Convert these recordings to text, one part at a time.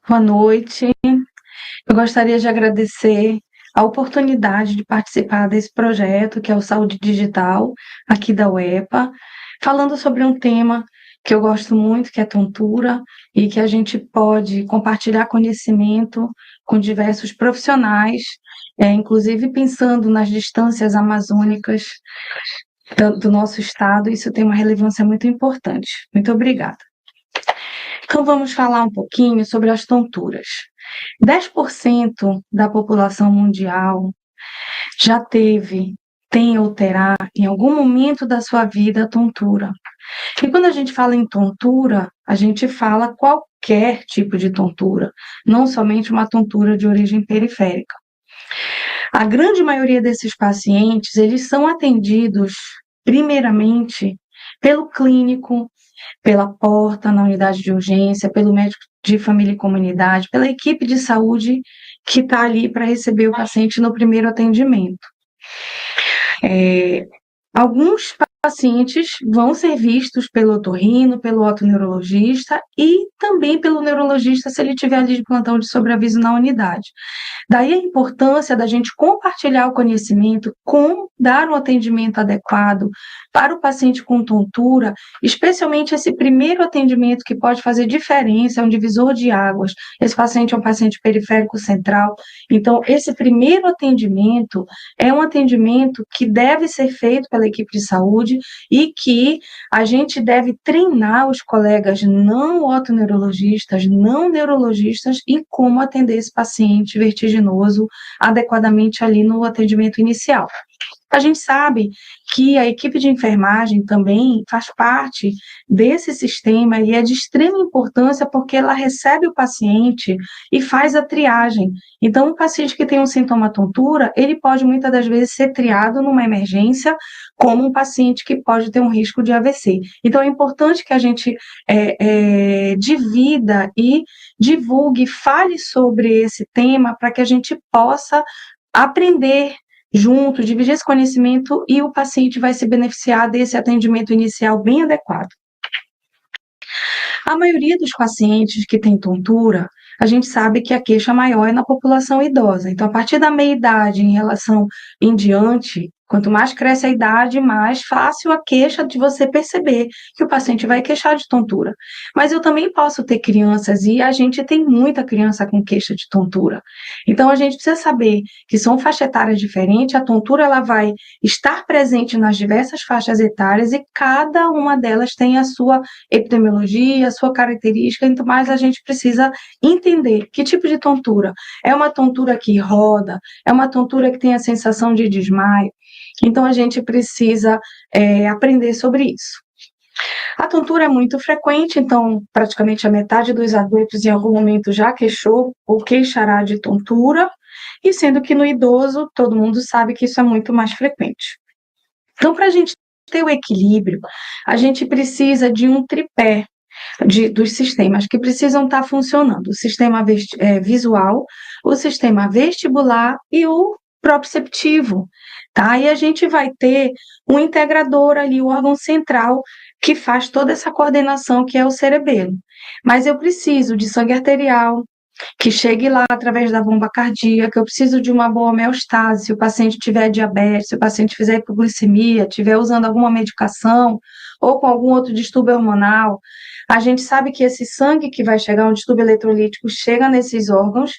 Boa noite. Eu gostaria de agradecer a oportunidade de participar desse projeto, que é o Saúde Digital, aqui da UEPA, falando sobre um tema que eu gosto muito, que é tontura, e que a gente pode compartilhar conhecimento com diversos profissionais, inclusive pensando nas distâncias amazônicas do nosso estado, isso tem uma relevância muito importante. Muito obrigada. Então, vamos falar um pouquinho sobre as tonturas. 10% da população mundial já tem ou terá, em algum momento da sua vida, tontura. E quando a gente fala em tontura, a gente fala qualquer tipo de tontura, não somente uma tontura de origem periférica. A grande maioria desses pacientes, eles são atendidos, primeiramente, pelo clínico, pela porta na unidade de urgência, pelo médico de família e comunidade, pela equipe de saúde que está ali para receber o paciente no primeiro atendimento. Alguns pacientes vão ser vistos pelo otorrino, pelo otoneurologista e também pelo neurologista se ele tiver ali de plantão de sobreaviso na unidade. Daí a importância da gente compartilhar o conhecimento, como dar um atendimento adequado para o paciente com tontura, especialmente esse primeiro atendimento que pode fazer diferença, é um divisor de águas. Esse paciente é um paciente periférico central, então esse primeiro atendimento é um atendimento que deve ser feito pela equipe de saúde e que a gente deve treinar os colegas não otoneurologistas, não neurologistas, em como atender esse paciente vertiginoso adequadamente ali no atendimento inicial. A gente sabe que a equipe de enfermagem também faz parte desse sistema e é de extrema importância porque ela recebe o paciente e faz a triagem. Então, o paciente que tem um sintoma tontura, ele pode muitas das vezes ser triado numa emergência como um paciente que pode ter um risco de AVC. Então, é importante que a gente divida e divulgue, fale sobre esse tema para que a gente possa aprender junto, dividir esse conhecimento e o paciente vai se beneficiar desse atendimento inicial bem adequado. A maioria dos pacientes que tem tontura, a gente sabe que a queixa maior é na população idosa. Então, a partir da meia-idade em relação em diante, quanto mais cresce a idade, mais fácil a queixa de você perceber que o paciente vai queixar de tontura. Mas eu também posso ter crianças e a gente tem muita criança com queixa de tontura. Então, a gente precisa saber que são faixas etárias diferentes, a tontura ela vai estar presente nas diversas faixas etárias e cada uma delas tem a sua epidemiologia, a sua característica, então mais a gente precisa entender que tipo de tontura. É uma tontura que roda, é uma tontura que tem a sensação de desmaio, então a gente precisa aprender sobre isso. A tontura é muito frequente, então praticamente a metade dos adultos em algum momento já queixou ou queixará de tontura, e sendo que no idoso todo mundo sabe que isso é muito mais frequente. Então, para a gente ter o equilíbrio, a gente precisa de um tripé dos sistemas que precisam estar funcionando: o sistema visual, o sistema vestibular e o proprioceptivo, tá? E a gente vai ter um integrador ali, o órgão central, que faz toda essa coordenação, que é o cerebelo. Mas eu preciso de sangue arterial, que chegue lá através da bomba cardíaca, eu preciso de uma boa homeostase, se o paciente tiver diabetes, se o paciente fizer hipoglicemia, estiver usando alguma medicação ou com algum outro distúrbio hormonal. A gente sabe que esse sangue que vai chegar, um distúrbio eletrolítico, chega nesses órgãos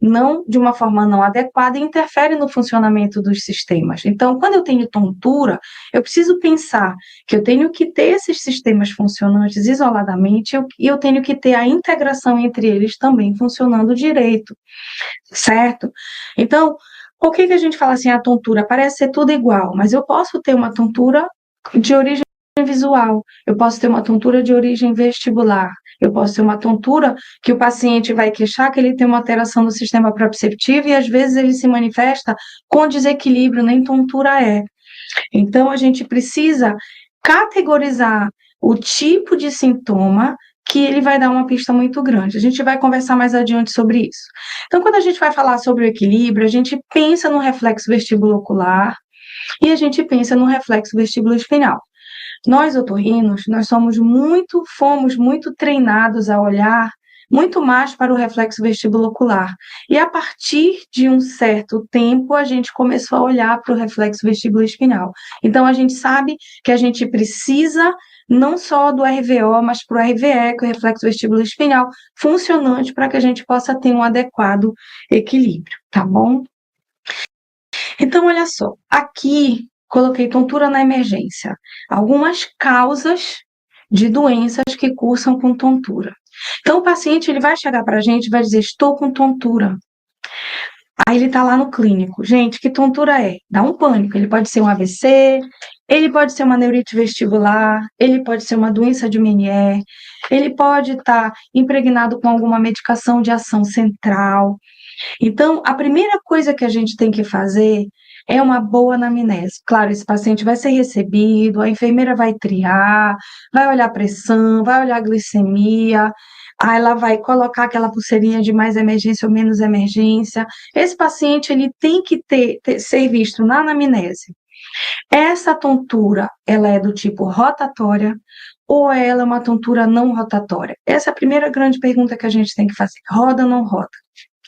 não de uma forma não adequada e interfere no funcionamento dos sistemas. Então, quando eu tenho tontura, eu preciso pensar que eu tenho que ter esses sistemas funcionantes isoladamente e eu tenho que ter a integração entre eles também funcionando direito, certo? Então, por que a gente fala assim, a tontura parece ser tudo igual, mas eu posso ter uma tontura de origem visual, eu posso ter uma tontura de origem vestibular, eu posso ter uma tontura que o paciente vai queixar que ele tem uma alteração no sistema proprioceptivo e às vezes ele se manifesta com desequilíbrio, nem tontura é. Então, a gente precisa categorizar o tipo de sintoma que ele vai dar uma pista muito grande. A gente vai conversar mais adiante sobre isso. Então, quando a gente vai falar sobre o equilíbrio, a gente pensa no reflexo vestibulocular e a gente pensa no reflexo vestibuloespinhal. Nós, otorrinos, nós fomos muito treinados a olhar muito mais para o reflexo vestibulocular. E a partir de um certo tempo, a gente começou a olhar para o reflexo vestibuloespinhal. Então, a gente sabe que a gente precisa não só do RVO, mas para o RVE, que é o reflexo vestibuloespinhal, funcionante para que a gente possa ter um adequado equilíbrio, tá bom? Então, olha só, aqui coloquei tontura na emergência. Algumas causas de doenças que cursam com tontura. Então, o paciente ele vai chegar para a gente e vai dizer, estou com tontura. Aí ele está lá no clínico. Gente, que tontura é? Dá um pânico. Ele pode ser um AVC, ele pode ser uma neurite vestibular, ele pode ser uma doença de Meniere, ele pode estar impregnado com alguma medicação de ação central. Então, a primeira coisa que a gente tem que fazer é uma boa anamnese. Claro, esse paciente vai ser recebido, a enfermeira vai triar, vai olhar a pressão, vai olhar a glicemia, aí ela vai colocar aquela pulseirinha de mais emergência ou menos emergência. Esse paciente ele tem que ser visto na anamnese. Essa tontura, ela é do tipo rotatória ou ela é uma tontura não rotatória? Essa é a primeira grande pergunta que a gente tem que fazer. Roda ou não roda?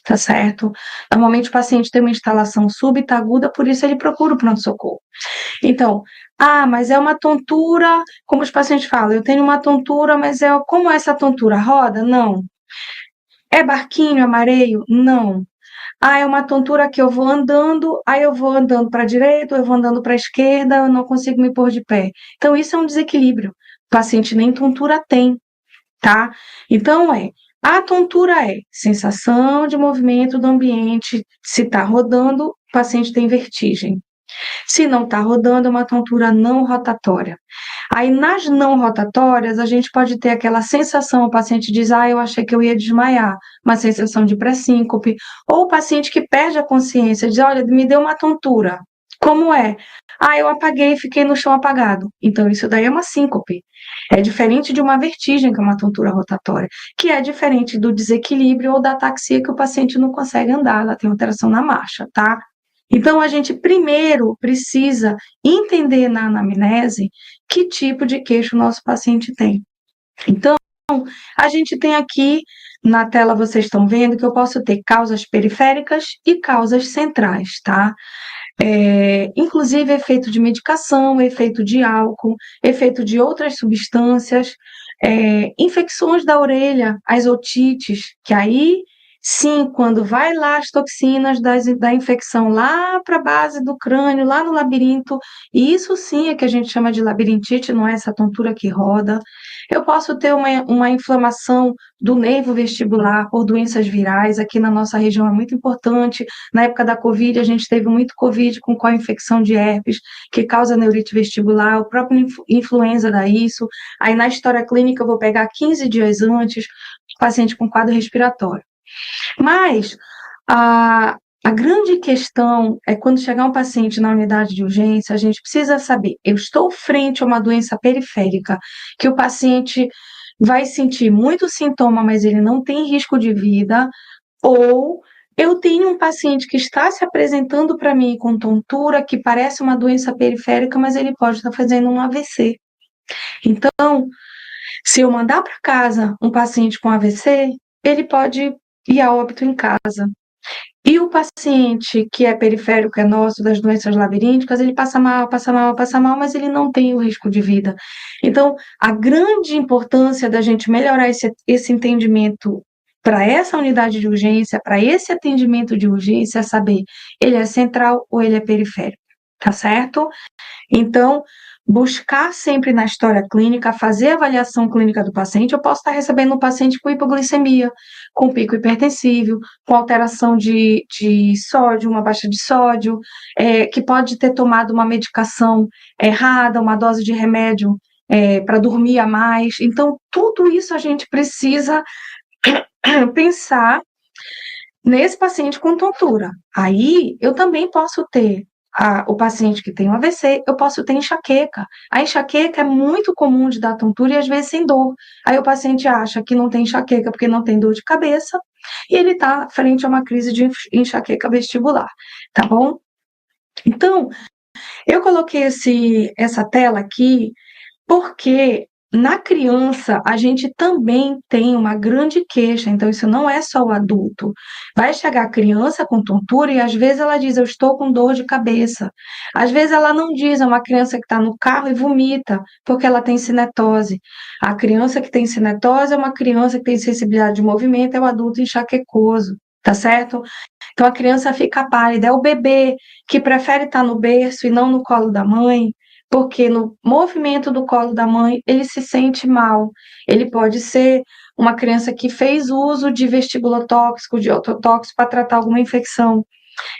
Tá certo? Normalmente o paciente tem uma instalação súbita aguda, por isso ele procura o pronto-socorro. Então, mas é uma tontura, como os pacientes falam, eu tenho uma tontura, mas como é essa tontura? Roda? Não. É barquinho, é mareio? Não. É uma tontura que eu vou andando, aí eu vou andando para a direita, eu vou andando para a esquerda, eu não consigo me pôr de pé. Então, isso é um desequilíbrio. O paciente nem tontura tem, tá? Então, a tontura é sensação de movimento do ambiente. Se está rodando, o paciente tem vertigem. Se não está rodando, é uma tontura não rotatória. Aí, nas não rotatórias, a gente pode ter aquela sensação, o paciente diz, eu achei que eu ia desmaiar, uma sensação de pré-síncope, ou o paciente que perde a consciência, diz, olha, me deu uma tontura. Como é? Eu apaguei e fiquei no chão apagado. Então, isso daí é uma síncope. É diferente de uma vertigem, que é uma tontura rotatória, que é diferente do desequilíbrio ou da ataxia, que o paciente não consegue andar, ela tem alteração na marcha, tá? Então, a gente primeiro precisa entender na anamnese que tipo de queixo o nosso paciente tem. Então, a gente tem aqui, na tela vocês estão vendo, que eu posso ter causas periféricas e causas centrais, tá? Inclusive efeito de medicação, efeito de álcool, efeito de outras substâncias, infecções da orelha, as otites, que aí sim, quando vai lá as toxinas da infecção lá para a base do crânio, lá no labirinto, e isso sim é que a gente chama de labirintite, não é essa tontura que roda. Eu posso ter uma inflamação do nervo vestibular por doenças virais, aqui na nossa região é muito importante. Na época da Covid, a gente teve muito Covid com co-infecção de herpes, que causa neurite vestibular, o próprio influenza dá isso. Aí na história clínica eu vou pegar 15 dias antes, paciente com quadro respiratório. Mas a grande questão é quando chegar um paciente na unidade de urgência, a gente precisa saber, eu estou frente a uma doença periférica, que o paciente vai sentir muito sintoma, mas ele não tem risco de vida, ou eu tenho um paciente que está se apresentando para mim com tontura, que parece uma doença periférica, mas ele pode estar fazendo um AVC. Então, se eu mandar para casa um paciente com AVC, ele pode ir a óbito em casa. E o paciente que é periférico, é nosso, das doenças labirínticas, ele passa mal, mas ele não tem o risco de vida. Então, a grande importância da gente melhorar esse entendimento para essa unidade de urgência, para esse atendimento de urgência, é saber, ele é central ou ele é periférico, tá certo? Então, buscar sempre na história clínica, fazer a avaliação clínica do paciente. Eu posso estar recebendo um paciente com hipoglicemia, com pico hipertensível, com alteração de sódio, uma baixa de sódio, que pode ter tomado uma medicação errada, uma dose de remédio para dormir a mais. Então, tudo isso a gente precisa pensar nesse paciente com tontura. Aí, eu também posso ter o paciente que tem um AVC, eu posso ter enxaqueca. A enxaqueca é muito comum de dar tontura e às vezes sem dor. Aí o paciente acha que não tem enxaqueca porque não tem dor de cabeça e ele está frente a uma crise de enxaqueca vestibular, tá bom? Então, eu coloquei essa tela aqui porque na criança, a gente também tem uma grande queixa, então isso não é só o adulto. Vai chegar a criança com tontura e às vezes ela diz, eu estou com dor de cabeça. Às vezes ela não diz, é uma criança que está no carro e vomita, porque ela tem cinetose. A criança que tem cinetose é uma criança que tem sensibilidade de movimento, é o adulto enxaquecoso, tá certo? Então a criança fica pálida, é o bebê que prefere estar no berço e não no colo da mãe, porque no movimento do colo da mãe ele se sente mal. Ele pode ser uma criança que fez uso de vestibulotóxico, de ototóxico para tratar alguma infecção.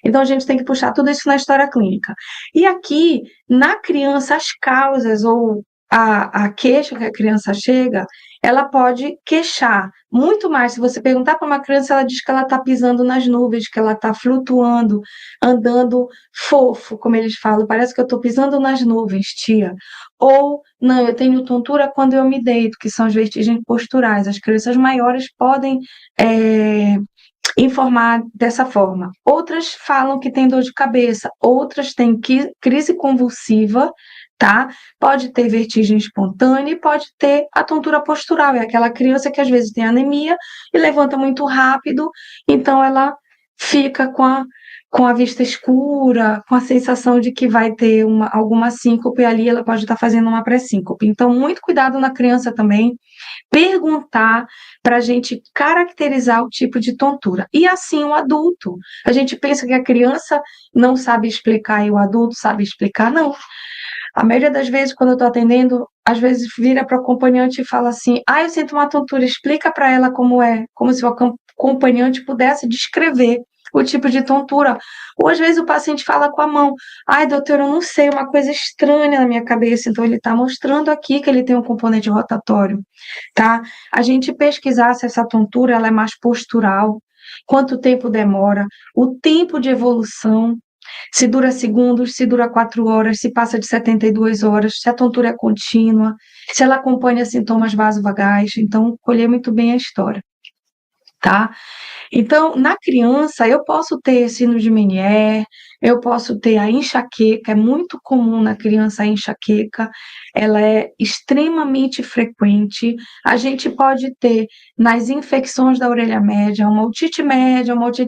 Então a gente tem que puxar tudo isso na história clínica. E aqui, na criança, as causas ou a queixa que a criança chega, ela pode queixar muito mais. Se você perguntar para uma criança, ela diz que ela está pisando nas nuvens, que ela está flutuando, andando fofo, como eles falam. Parece que eu estou pisando nas nuvens, tia. Ou, não, eu tenho tontura quando eu me deito, que são as vertigens posturais. As crianças maiores podem informar dessa forma. Outras falam que tem dor de cabeça, outras têm crise convulsiva, tá? Pode ter vertigem espontânea e pode ter a tontura postural, é aquela criança que às vezes tem anemia e levanta muito rápido, então ela fica com a vista escura, com a sensação de que vai ter alguma síncope ali, ela pode estar fazendo uma pré-síncope. Então, muito cuidado na criança também, perguntar para a gente caracterizar o tipo de tontura. E assim o adulto. A gente pensa que a criança não sabe explicar e o adulto sabe explicar, não. A maioria das vezes, quando eu estou atendendo, às vezes vira para o acompanhante e fala assim: ah, eu sinto uma tontura, explica para ela como é, como se o acompanhante pudesse descrever o tipo de tontura. Ou às vezes o paciente fala com a mão: ai, doutor, eu não sei, uma coisa estranha na minha cabeça. Então ele está mostrando aqui que ele tem um componente rotatório, tá? A gente pesquisar se essa tontura ela é mais postural, quanto tempo demora, o tempo de evolução, se dura segundos, se dura 4 horas, se passa de 72 horas, se a tontura é contínua, se ela acompanha sintomas vasovagais. Então, colher muito bem a história, tá? Então, na criança, eu posso ter síndrome de Meniere, eu posso ter a enxaqueca, é muito comum na criança a enxaqueca, ela é extremamente frequente. A gente pode ter nas infecções da orelha média, uma otite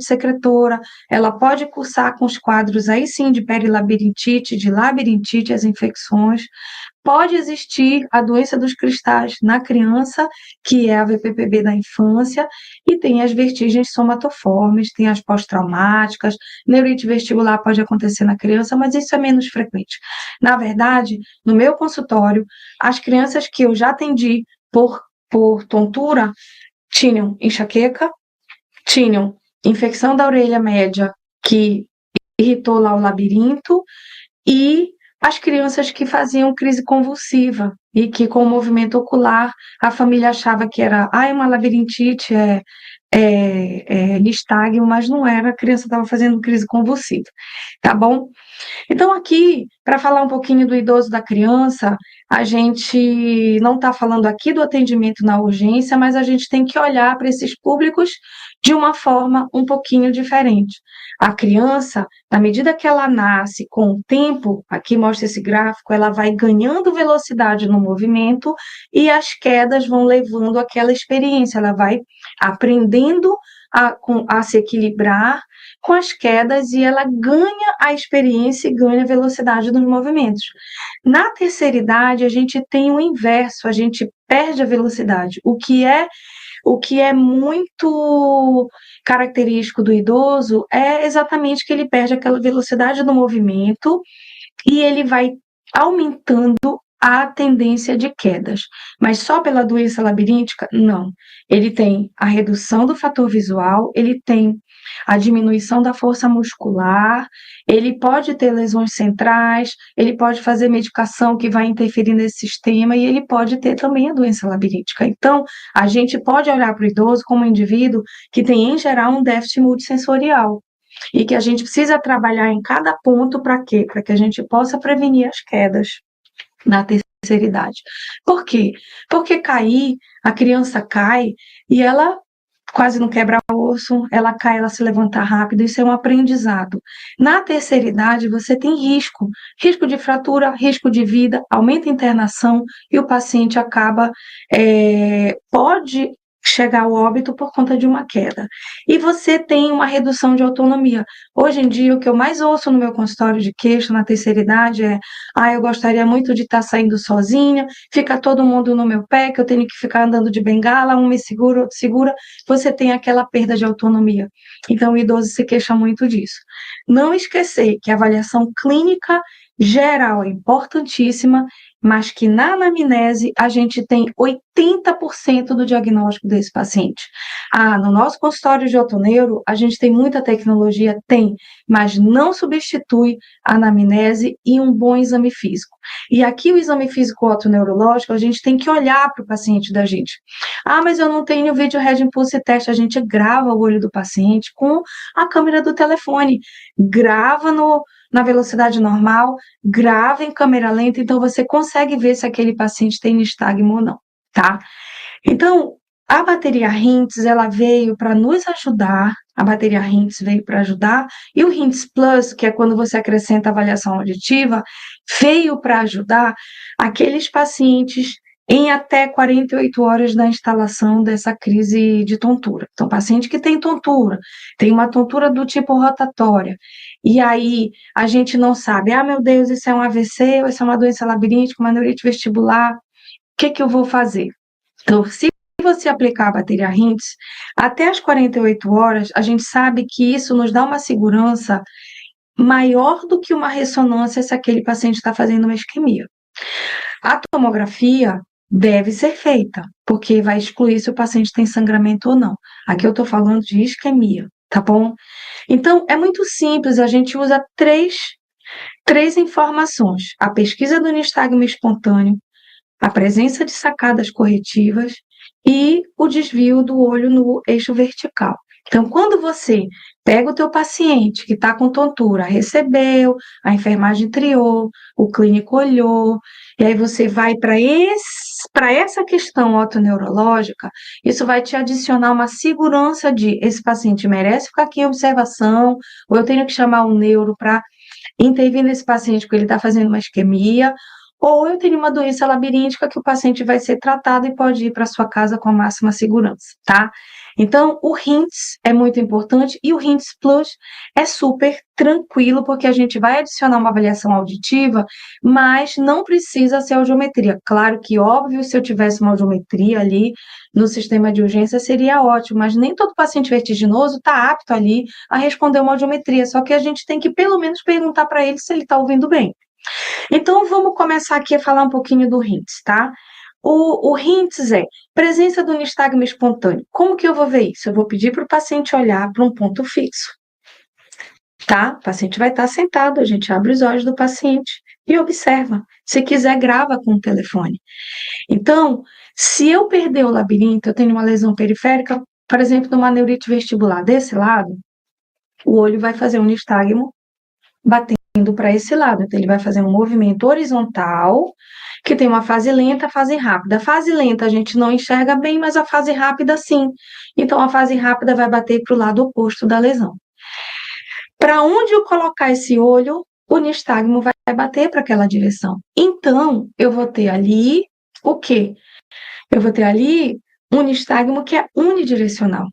secretora, ela pode cursar com os quadros aí sim de perilabirintite, de labirintite, as infecções. Pode existir a doença dos cristais na criança, que é a VPPB da infância, e tem as vertigens somatoformes, tem as pós-traumáticas, neurite vestibular pode acontecer na criança, mas isso é menos frequente. Na verdade, no meu consultório, as crianças que eu já atendi por tontura tinham enxaqueca, tinham infecção da orelha média, que irritou lá o labirinto, e as crianças que faziam crise convulsiva e que com o movimento ocular a família achava que era uma labirintite, nistagmo, mas não era, a criança estava fazendo crise convulsiva, tá bom? Então, aqui, para falar um pouquinho do idoso da criança, a gente não está falando aqui do atendimento na urgência, mas a gente tem que olhar para esses públicos de uma forma um pouquinho diferente. A criança, na medida que ela nasce, com o tempo, aqui mostra esse gráfico, ela vai ganhando velocidade no movimento e as quedas vão levando aquela experiência, ela vai aprendendo a se equilibrar com as quedas e ela ganha a experiência e ganha a velocidade dos movimentos. Na terceira idade, a gente tem o inverso, a gente perde a velocidade, o que é muito característico do idoso é exatamente que ele perde aquela velocidade do movimento e ele vai aumentando a tendência de quedas. Mas só pela doença labiríntica? Não. Ele tem a redução do fator visual, ele tem a diminuição da força muscular, ele pode ter lesões centrais, ele pode fazer medicação que vai interferir nesse sistema e ele pode ter também a doença labiríntica. Então, a gente pode olhar para o idoso como um indivíduo que tem, em geral, um déficit multissensorial e que a gente precisa trabalhar em cada ponto para quê? Para que a gente possa prevenir as quedas na terceira idade. Por quê? Porque cair, a criança cai e ela quase não quebra osso, ela cai, ela se levanta rápido, isso é um aprendizado. Na terceira idade, você tem risco de fratura, risco de vida, aumenta a internação e o paciente pode chegar ao óbito por conta de uma queda. E você tem uma redução de autonomia. Hoje em dia, o que eu mais ouço no meu consultório de queixa na terceira idade é: eu gostaria muito de estar saindo sozinha, fica todo mundo no meu pé, que eu tenho que ficar andando de bengala, um me segura, outro segura. Você tem aquela perda de autonomia. Então, o idoso se queixa muito disso. Não esquecer que a avaliação clínica geral é importantíssima, mas que na anamnese a gente tem 80% do diagnóstico desse paciente. No nosso consultório de otoneuro, a gente tem muita tecnologia, tem, mas não substitui a anamnese e um bom exame físico. E aqui o exame físico otoneurológico, a gente tem que olhar para o paciente da gente. Mas eu não tenho vídeo Red Impulse Test, a gente grava o olho do paciente com a câmera do telefone, grava na velocidade normal, grava em câmera lenta, então você consegue ver se aquele paciente tem nistagmo ou não, tá? Então, a bateria HINTS, ela veio para nos ajudar, a bateria HINTS veio para ajudar, e o HINTS Plus, que é quando você acrescenta avaliação auditiva, veio para ajudar aqueles pacientes em até 48 horas da instalação dessa crise de tontura. Então, paciente que tem tontura, tem uma tontura do tipo rotatória, e aí a gente não sabe, meu Deus, isso é um AVC, ou isso é uma doença labiríntica, uma neurite vestibular, o que eu vou fazer? Então, se você aplicar a bateria HINTS, até as 48 horas, a gente sabe que isso nos dá uma segurança maior do que uma ressonância se aquele paciente está fazendo uma isquemia. A tomografia deve ser feita, porque vai excluir se o paciente tem sangramento ou não. Aqui eu estou falando de isquemia, tá bom? Então, é muito simples, a gente usa três informações: a pesquisa do nistagmo espontâneo, a presença de sacadas corretivas e o desvio do olho no eixo vertical. Então, quando você pega o teu paciente que está com tontura, recebeu, a enfermagem triou, o clínico olhou, e aí você vai para essa questão otoneurológica, isso vai te adicionar uma segurança de: esse paciente merece ficar aqui em observação, ou eu tenho que chamar um neuro para intervir nesse paciente porque ele está fazendo uma isquemia, ou eu tenho uma doença labiríntica que o paciente vai ser tratado e pode ir para sua casa com a máxima segurança, tá? Então, o HINTS é muito importante e o HINTS Plus é super tranquilo, porque a gente vai adicionar uma avaliação auditiva, mas não precisa ser audiometria. Claro que, óbvio, se eu tivesse uma audiometria ali no sistema de urgência seria ótimo, mas nem todo paciente vertiginoso está apto ali a responder uma audiometria, só que a gente tem que pelo menos perguntar para ele se ele está ouvindo bem. Então, vamos começar aqui a falar um pouquinho do HINTS, tá? O HINTS é presença do nistagmo espontâneo. Como que eu vou ver isso? Eu vou pedir para o paciente olhar para um ponto fixo, tá? O paciente vai estar sentado, a gente abre os olhos do paciente e observa. Se quiser, grava com o telefone. Então, se eu perder o labirinto, eu tenho uma lesão periférica, por exemplo, numa neurite vestibular desse lado, o olho vai fazer um nistagmo batendo para esse lado. Então, ele vai fazer um movimento horizontal, que tem uma fase lenta, fase rápida. A fase lenta a gente não enxerga bem, mas a fase rápida sim. Então, a fase rápida vai bater para o lado oposto da lesão. Para onde eu colocar esse olho, o nistagmo vai bater para aquela direção. Então, eu vou ter ali o quê? Eu vou ter ali um nistagmo que é unidirecional.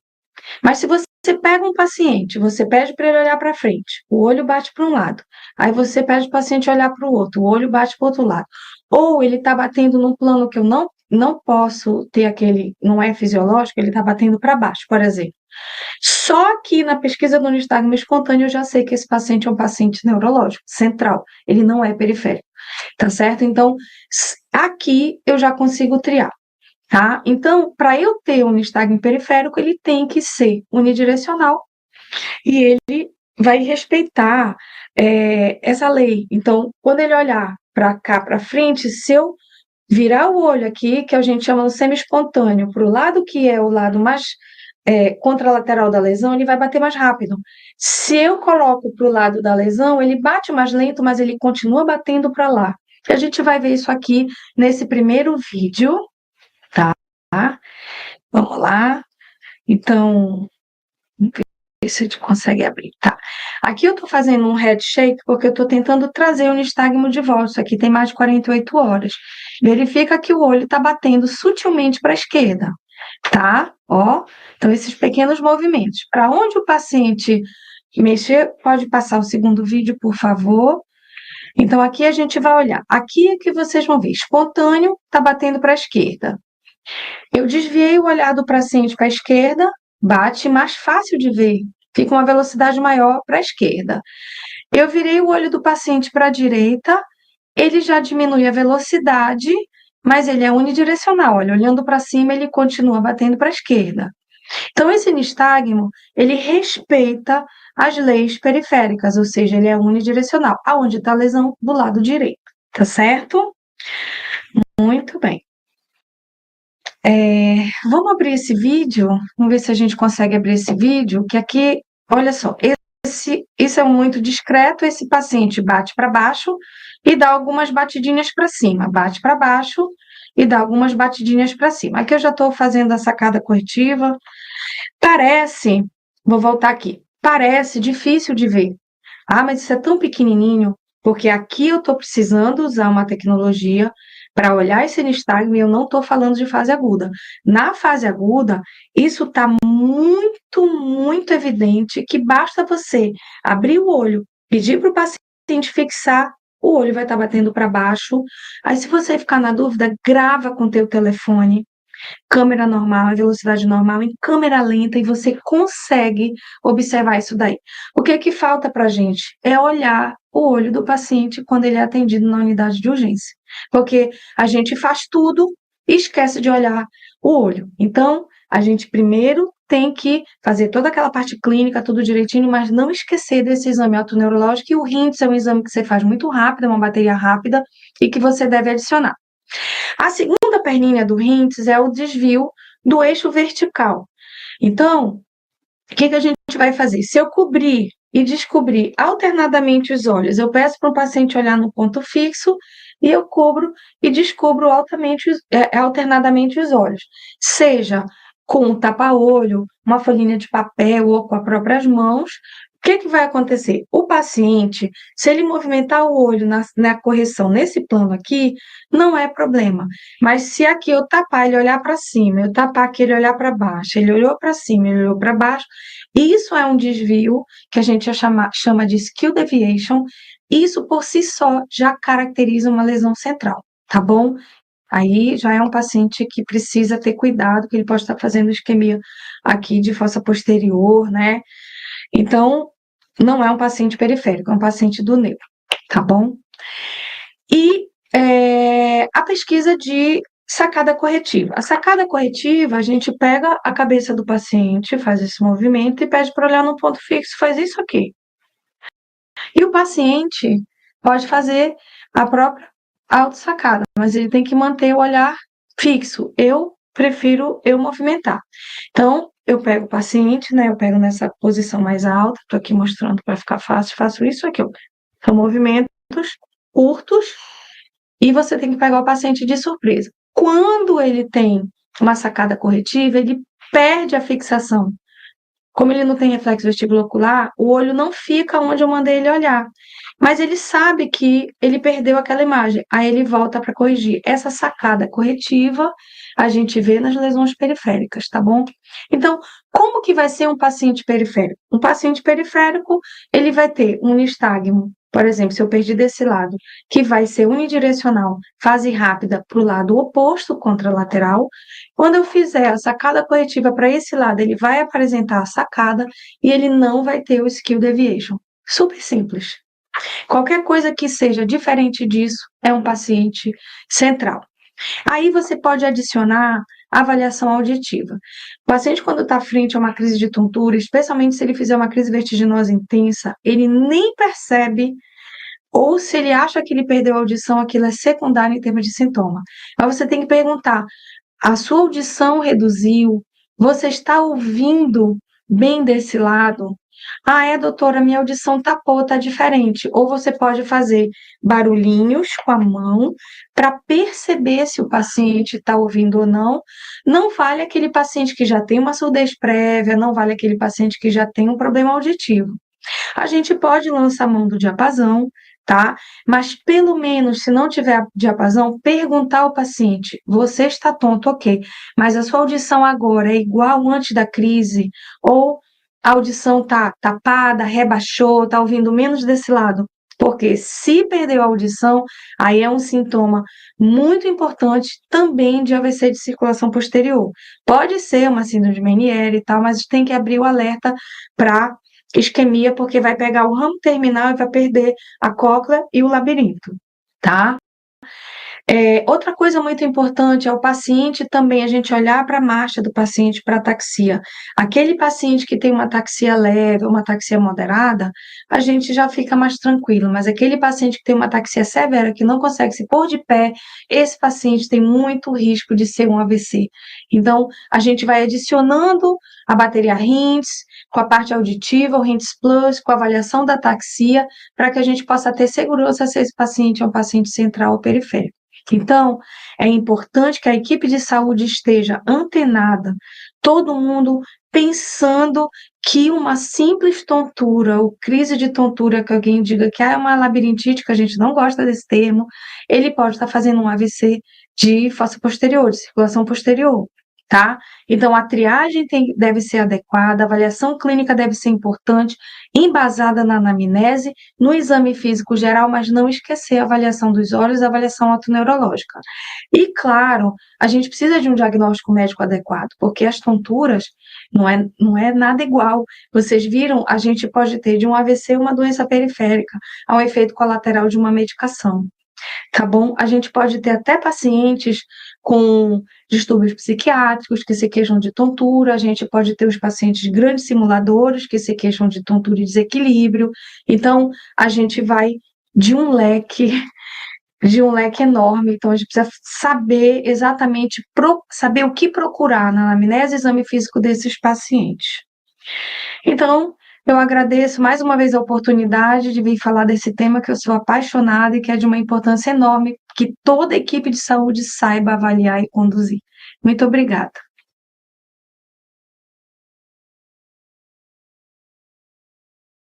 Mas se você pega um paciente, você pede para ele olhar para frente, o olho bate para um lado, aí você pede para o paciente olhar para o outro, o olho bate para o outro lado. Ou ele está batendo num plano que eu não posso ter aquele, não é fisiológico, ele está batendo para baixo, por exemplo. Só que na pesquisa do nistagmo espontâneo eu já sei que esse paciente é um paciente neurológico, central, ele não é periférico, tá certo? Então, aqui eu já consigo triar. Tá? Então, para eu ter um nistagmo periférico, ele tem que ser unidirecional e ele vai respeitar essa lei. Então, quando ele olhar para cá, para frente, se eu virar o olho aqui, que a gente chama de semi-espontâneo, para o lado que é o lado mais contralateral da lesão, ele vai bater mais rápido. Se eu coloco para o lado da lesão, ele bate mais lento, mas ele continua batendo para lá. E a gente vai ver isso aqui nesse primeiro vídeo. Tá? Vamos lá. Então, vamos ver se a gente consegue abrir. Tá. Aqui eu estou fazendo um head shake porque eu estou tentando trazer o nistagmo de volta. Isso aqui tem mais de 48 horas. Verifica que o olho está batendo sutilmente para a esquerda, tá? Ó, então esses pequenos movimentos. Para onde o paciente mexer, pode passar o segundo vídeo, por favor. Então, aqui a gente vai olhar. Aqui é que vocês vão ver, espontâneo, está batendo para a esquerda. Eu desviei o olhar do paciente para a esquerda, bate mais fácil de ver, fica uma velocidade maior para a esquerda. Eu virei o olho do paciente para a direita, ele já diminui a velocidade, mas ele é unidirecional. Olha, olhando para cima, ele continua batendo para a esquerda. Então, esse nistagmo, ele respeita as leis periféricas, ou seja, ele é unidirecional. Aonde está a lesão? Do lado direito, tá certo? Muito bem. Vamos abrir esse vídeo, vamos ver se a gente consegue abrir esse vídeo, que aqui, olha só, isso é muito discreto, esse paciente bate para baixo e dá algumas batidinhas para cima, bate para baixo e dá algumas batidinhas para cima. Aqui eu já estou fazendo a sacada corretiva, parece, vou voltar aqui, parece difícil de ver. Ah, mas isso é tão pequenininho, porque aqui eu estou precisando usar uma tecnologia para olhar esse nistagmo e eu não estou falando de fase aguda. Na fase aguda, isso está muito, muito evidente que basta você abrir o olho, pedir para o paciente fixar, o olho vai estar batendo para baixo. Aí, se você ficar na dúvida, grava com o teu telefone, câmera normal, velocidade normal, em câmera lenta, e você consegue observar isso daí. O que é que falta para a gente? É olhar o olho do paciente quando ele é atendido na unidade de urgência. Porque a gente faz tudo e esquece de olhar o olho. Então, a gente primeiro tem que fazer toda aquela parte clínica, tudo direitinho, mas não esquecer desse exame autoneurológico, e o RINTS é um exame que você faz muito rápido, é uma bateria rápida, e que você deve adicionar. A segunda perninha do RINTS é o desvio do eixo vertical. Então, o que a gente vai fazer? Se eu cobrir e descobrir alternadamente os olhos, eu peço para o paciente olhar no ponto fixo e eu cubro e descubro alternadamente os olhos. Seja com um tapa-olho, uma folhinha de papel ou com as próprias mãos. O que vai acontecer? O paciente, se ele movimentar o olho na correção nesse plano aqui, não é problema. Mas se aqui eu tapar, ele olhar para cima, eu tapar aqui, ele olhar para baixo, ele olhou para cima, ele olhou para baixo, isso é um desvio que a gente chama de skill deviation. Isso por si só já caracteriza uma lesão central, tá bom? Aí já é um paciente que precisa ter cuidado, que ele pode estar fazendo isquemia aqui de fossa posterior, né? Então, não é um paciente periférico, é um paciente do neuro, tá bom? E a pesquisa de sacada corretiva. A sacada corretiva, a gente pega a cabeça do paciente, faz esse movimento e pede para olhar no ponto fixo, faz isso aqui. E o paciente pode fazer a própria autossacada, mas ele tem que manter o olhar fixo. Eu prefiro eu movimentar. Então, eu pego o paciente, né? Eu pego nessa posição mais alta, estou aqui mostrando para ficar fácil, faço isso aqui. São movimentos curtos e você tem que pegar o paciente de surpresa. Quando ele tem uma sacada corretiva, ele perde a fixação. Como ele não tem reflexo vestibulocular, o olho não fica onde eu mandei ele olhar. Mas ele sabe que ele perdeu aquela imagem, aí ele volta para corrigir. Essa sacada corretiva a gente vê nas lesões periféricas, tá bom? Então, como que vai ser um paciente periférico? Um paciente periférico, ele vai ter um nistagmo, por exemplo, se eu perdi desse lado, que vai ser unidirecional, fase rápida para o lado oposto, contralateral. Quando eu fizer a sacada corretiva para esse lado, ele vai apresentar a sacada e ele não vai ter o skill deviation. Super simples. Qualquer coisa que seja diferente disso é um paciente central. Aí você pode adicionar avaliação auditiva. O paciente, quando está frente a uma crise de tontura, especialmente se ele fizer uma crise vertiginosa intensa, ele nem percebe, ou se ele acha que ele perdeu a audição, aquilo é secundário em termos de sintoma. Mas você tem que perguntar: a sua audição reduziu? Você está ouvindo bem desse lado? Ah, é, doutora, minha audição tapou, tá diferente. Ou você pode fazer barulhinhos com a mão para perceber se o paciente está ouvindo ou não. Não vale aquele paciente que já tem uma surdez prévia, não vale aquele paciente que já tem um problema auditivo. A gente pode lançar mão do diapasão, tá? Mas pelo menos, se não tiver diapasão, perguntar ao paciente: você está tonto, ok, mas a sua audição agora é igual antes da crise? Ou a audição tá tapada, rebaixou, tá ouvindo menos desse lado? Porque se perdeu a audição, aí é um sintoma muito importante também de AVC de circulação posterior. Pode ser uma síndrome de Meniere e tal, mas tem que abrir o alerta para isquemia, porque vai pegar o ramo terminal e vai perder a cóclea e o labirinto, tá? Outra coisa muito importante é o paciente também, a gente olhar para a marcha do paciente para ataxia. Aquele paciente que tem uma ataxia leve, uma ataxia moderada, a gente já fica mais tranquilo, mas aquele paciente que tem uma ataxia severa, que não consegue se pôr de pé, esse paciente tem muito risco de ser um AVC. Então, a gente vai adicionando a bateria RINTS, com a parte auditiva, o RINTS Plus, com a avaliação da ataxia, para que a gente possa ter segurança se esse paciente é um paciente central ou periférico. Então, é importante que a equipe de saúde esteja antenada, todo mundo pensando que uma simples tontura ou crise de tontura, que alguém diga que é uma labirintite, que a gente não gosta desse termo, ele pode estar fazendo um AVC de fossa posterior, de circulação posterior, tá? Então, a triagem deve ser adequada, a avaliação clínica deve ser importante, embasada na anamnese, no exame físico geral, mas não esquecer a avaliação dos olhos, a avaliação autoneurológica. E, claro, a gente precisa de um diagnóstico médico adequado, porque as tonturas não é nada igual. Vocês viram, a gente pode ter de um AVC uma doença periférica, a um efeito colateral de uma medicação. Tá bom? A gente pode ter até pacientes com distúrbios psiquiátricos que se queixam de tontura, a gente pode ter os pacientes grandes simuladores que se queixam de tontura e desequilíbrio. Então, a gente vai de um leque de um leque enorme, então a gente precisa saber exatamente saber o que procurar na anamnese e exame físico desses pacientes. Então, eu agradeço mais uma vez a oportunidade de vir falar desse tema que eu sou apaixonada e que é de uma importância enorme que toda a equipe de saúde saiba avaliar e conduzir. Muito obrigada.